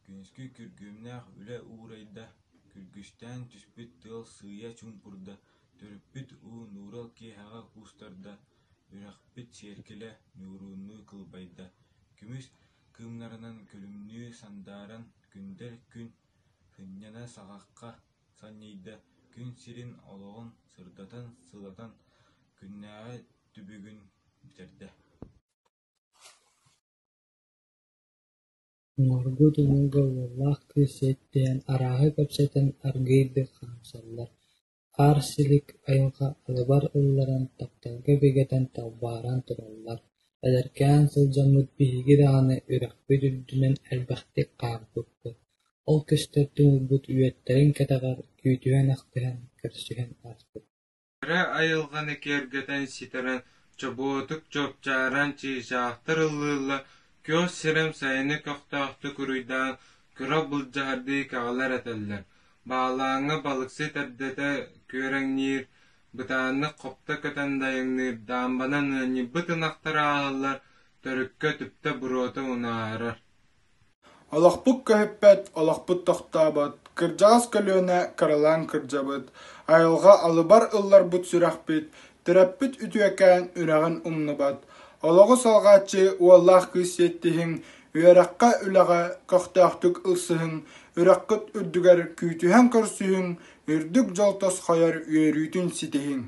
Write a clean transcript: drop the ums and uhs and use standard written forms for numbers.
Күнскү күргүмнах үле уурайда, күргүстен түспүт тыл сыя чумпурда, төрүппүт уу нуурал киэһэҕэ куустарда, үрахпит сиэркилэ нуурууну кылбайда, күмүс кыымнарынан көлүмнүү сандааран күндэр күн хынньана саҕахха санньыйда, күн сирин олоҕун сырдатан сылатан күннээҕэ түбүгүн бүтэрдэ. Норгу тумуга уоллаах кыысыаттыһан арааһы кэпсэтэн аргыйды хаамсаллар. Аар силик айылҕа алыбар ылларан тапталга бигэтэн талбааран тураллар. Эдэркээн сылдьаммыт биһиги даҕаны үрэхпит үрдүнэн элбэхтик хаампыппыт. Ол көстөр тумубут үөттэрин кэтэҕэр күүтүһэн ахтыһан кэрсүһэн ааспыт. Эрэ айылҕаны киэргэтэн ситэрэн чобуотук чуопчааран чыычаахтар ыллыылла кыос сирэм сайыны көхтөөхтү куруйдаан кыра булдьаһардыы каҕалар этэллэр. Баалааҥҥа балыксы тэрдэтэ күөрэҥниир, бытааннык хопто көтөн дайыҥныыр даамбана ныанньыбыт ынахтар ааһаллар, төрүккө түптэ буруота унаарар. Олохпук көһүппэт, олохпут тохтообот, кырдьаҕас көлүөнэ кырылаан кырдьабыт, айылҕа алыбар ылларбыт сүрэхпит, төрөппүт үтүөкээн үрэҕин умнубат. Олоҕу салҕааччы уоллаах кыысыаттыһыҥ, үөрэххэ үлэҕэ көхтөөхтүк ылсыһыҥ, үрэххыт үрдүгэр күүтүһэн көрсүһүҥ, үрдүк дьолтос хайар үөрүүтүн ситиһиҥ.